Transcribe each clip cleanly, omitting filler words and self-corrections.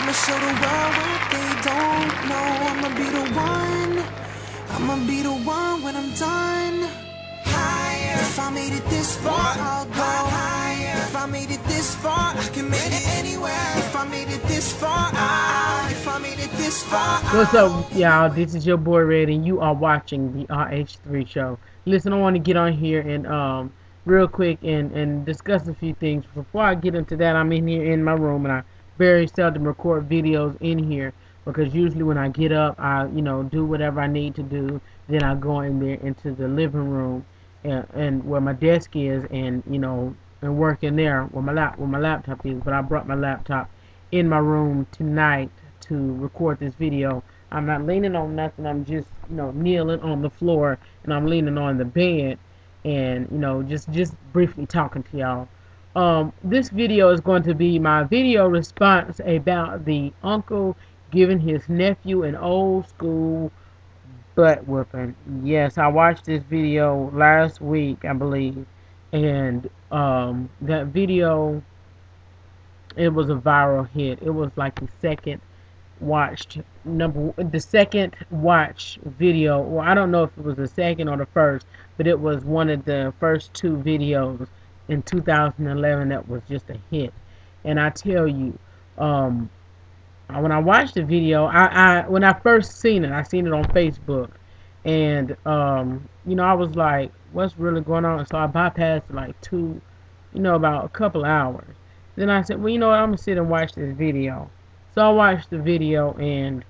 I'ma show the world what they don't know. I'ma be the one. I'ma be the one when I'm done. Higher. If I made it this far, I'll go higher. If I made it this far, I can make it anywhere. If I made it this far, if I made it this far. What's up, y'all? This is your boy Red, and you are watching the RH3 show. Listen, I want to get on here and real quick and discuss a few things. Before I get into that, I'm in here in my room, and I very seldom record videos in here because usually when I get up, I do whatever I need to do. Then I go in there into the living room and where my desk is, and and work in there where my laptop is. But I brought my laptop in my room tonight to record this video. I'm not leaning on nothing. I'm just kneeling on the floor, and I'm leaning on the bed, and just briefly talking to y'all. This video is going to be my video response about the uncle giving his nephew an old school butt whooping. Yes, I watched this video last week, I believe, and that video, it was a viral hit. It was like the second watch video. Well, I don't know if it was the second or the first, but it was one of the first two videos in 2011 that was just a hit. And I tell you, when I watched the video, when I first seen it, I seen it on Facebook, and I was like, what's really going on? So I bypassed like about a couple hours. Then I said, well, you know what, I'm gonna sit and watch this video. So I watched the video, and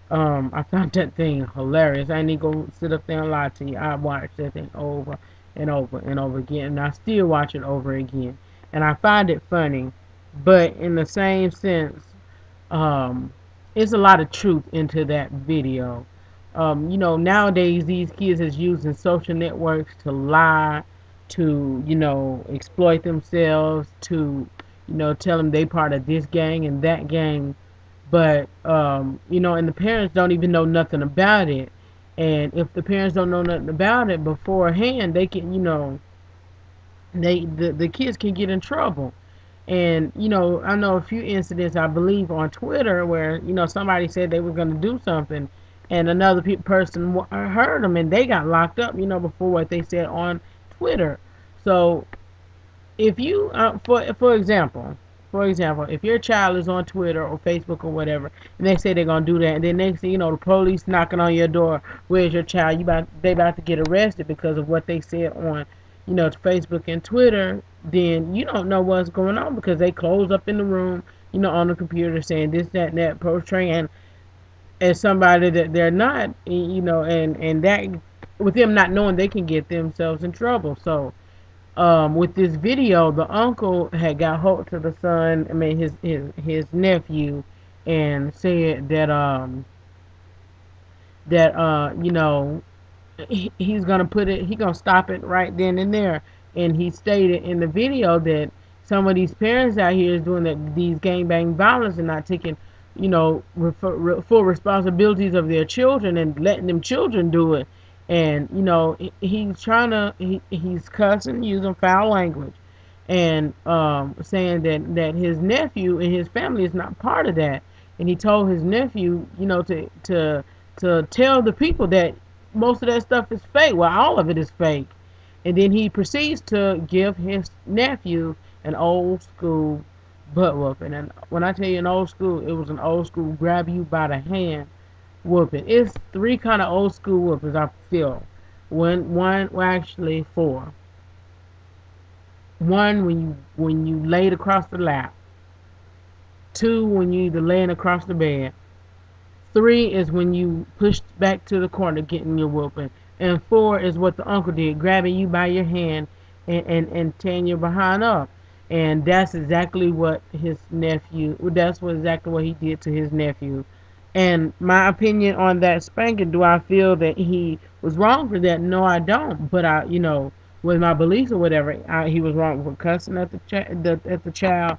I found that thing hilarious. I ain't gonna sit up there and lie to you. I watched that thing over and over and over again, and I still watch it over again. And I find it funny, but in the same sense, it's a lot of truth into that video. Nowadays these kids is using social networks to lie, to exploit themselves, to tell them they part of this gang and that gang, but and the parents don't even know nothing about it. And if the parents don't know nothing about it beforehand, they can the kids can get in trouble. And I know a few incidents, I believe, on Twitter where somebody said they were going to do something, and another person heard them, and they got locked up before what they said on Twitter. So if you for example, if your child is on Twitter or Facebook or whatever, and they say they're gonna do that, and then next thing you know, the police knocking on your door, where's your child? They about to get arrested because of what they said on to Facebook and Twitter. Then you don't know what's going on because they close up in the room, on the computer, saying this, that, and that, portraying as somebody that they're not, and that, with them not knowing, they can get themselves in trouble. So with this video, the uncle had got hold to the son, I mean his nephew, and said that he's gonna stop it right then and there. And he stated in the video that some of these parents out here is doing these gangbang violence and not taking full responsibilities of their children and letting them children do it. And he's cussing, using foul language, and saying that his nephew and his family is not part of that. And he told his nephew to tell the people that most of that stuff is fake. Well, all of it is fake. And then he proceeds to give his nephew an old school butt whooping. And when I tell you an old school, it was an old school grab you by the hand whooping. It's three kind of old school whoopings, I feel. Well, actually four. One, when you laid across the lap. Two, when you either laying across the bed. Three is when you pushed back to the corner getting your whooping. And four is what the uncle did, grabbing you by your hand and tearing your behind up. And that's exactly what exactly what he did to his nephew. And my opinion on that spanking, do I feel that he was wrong for that? No, I don't. But with my beliefs or whatever, he was wrong for cussing at the child.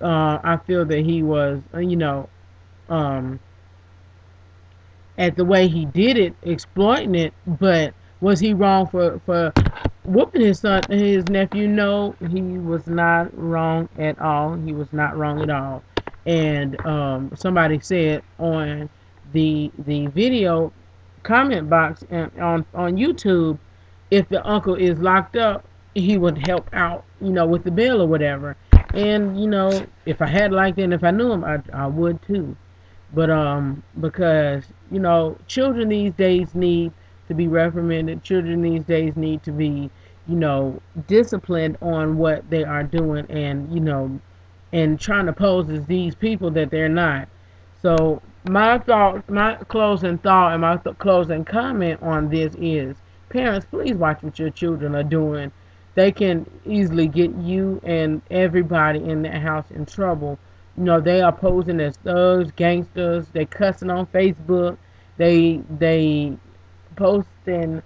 I feel that he was, at the way he did it, exploiting it. But was he wrong for whooping his nephew? No, he was not wrong at all. He was not wrong at all. And somebody said on the video comment box and on YouTube, if the uncle is locked up, he would help out, with the bill or whatever. And if I had liked it and if I knew him, I would too. But because children these days need to be reprimanded. Children these days need to be disciplined on what they are doing, and trying to pose as these people that they're not. So my closing thought and my closing comment on this is, parents, please watch what your children are doing. They can easily get you and everybody in that house in trouble. They are posing as thugs, gangsters. They cussing on Facebook. They posting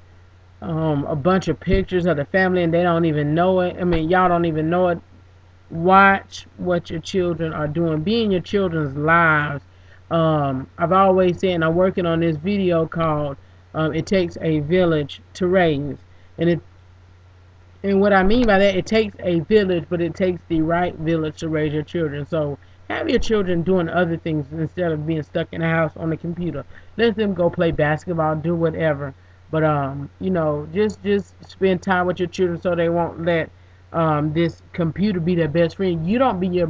a bunch of pictures of the family and they don't even know it. I mean, y'all don't even know it. Watch what your children are doing. Be in your children's lives. I've always said, and I'm working on this video called "It Takes a Village to Raise," and what I mean by that, it takes a village, but it takes the right village to raise your children. So have your children doing other things instead of being stuck in the house on the computer. Let them go play basketball, do whatever. But just spend time with your children so they won't let this computer be their best friend. You don't be your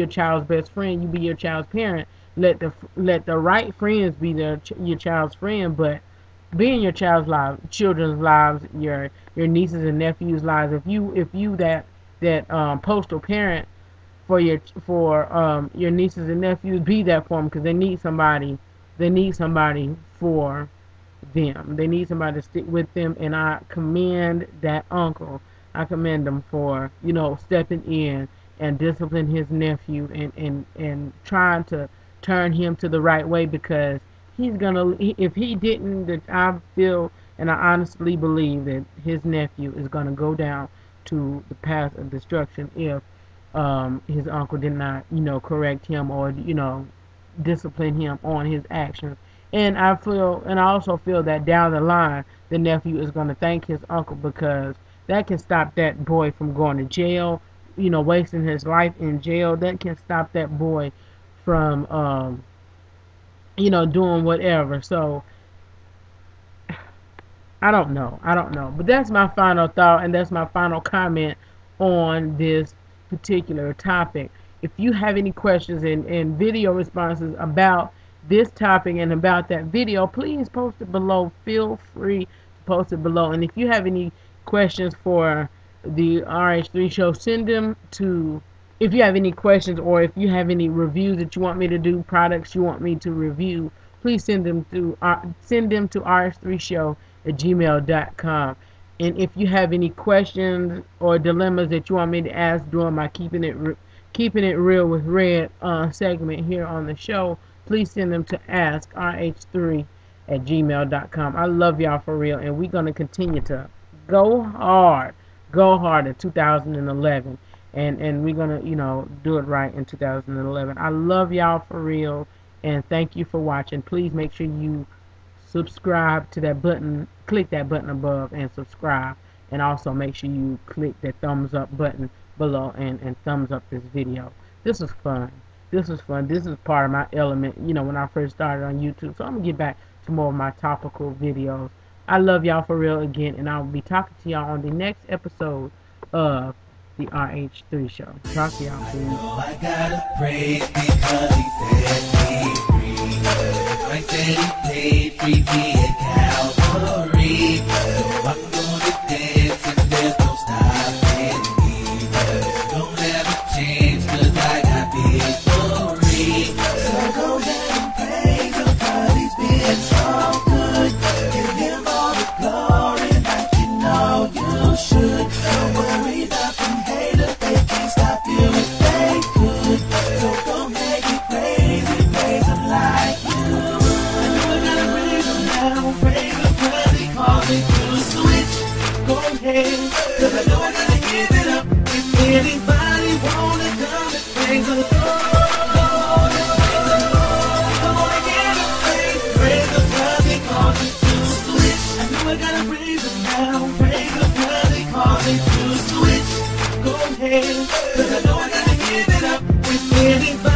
child's best friend. You be your child's parent. Let the right friends be your child's friend, but be in your children's lives, your nieces and nephews' lives. If you that postal parent for your nieces and nephews, be that for them, because they need somebody. They need somebody for them. They need somebody to stick with them, and I commend that uncle. I commend him for stepping in and disciplining his nephew and trying to turn him to the right way, because if he didn't, that I feel and I honestly believe that his nephew is gonna go down to the path of destruction if his uncle did not correct him or discipline him on his actions. And I also feel that down the line the nephew is going to thank his uncle, because that can stop that boy from going to jail, wasting his life in jail. That can stop that boy from doing whatever. So I don't know. But that's my final thought, and that's my final comment on this particular topic. If you have any questions and video responses about this topic and about that video, please post it below. Feel free to post it below. And if you have any questions for the RH3 show, send them to, if you have any questions or if you have any reviews that you want me to do, products you want me to review, please send them to RH3show@gmail.com. And if you have any questions or dilemmas that you want me to ask during my Keeping It Real with Red segment here on the show, please send them to askrh3@gmail.com. I love y'all for real, and we're going to continue to go hard in 2011, and we're going to do it right in 2011. I love y'all for real, and thank you for watching. Please make sure you subscribe to that button, click that button above and subscribe, and also make sure you click that thumbs up button below and thumbs up this video. This is fun. This is part of my element, when I first started on YouTube. So I'm gonna get back to more of my topical videos. I love y'all for real again, and I'll be talking to y'all on the next episode of the RH3 show. Talk to y'all soon. I gotta praise because he set me free. Christ said he paid free me at Calvary. So I'm gonna dance and there's no stopping me. Don't ever change, cause I got victory. So go ahead and praise him, cause he's been so good. Give him all the glory like you know you should. Don't worry about them haters, they can't stop you if they could. So go ahead and praise him like you. I know I gotta praise him now, praise him cause he called me to a switch. Go ahead, cause I know I gotta give it up. If anybody wanna come and praise the Lord, praise him cause he called me to a switch. I know I gotta praise him now, praise him cause he called me to a switch. Go ahead, cause I know I gotta give it up. If anybody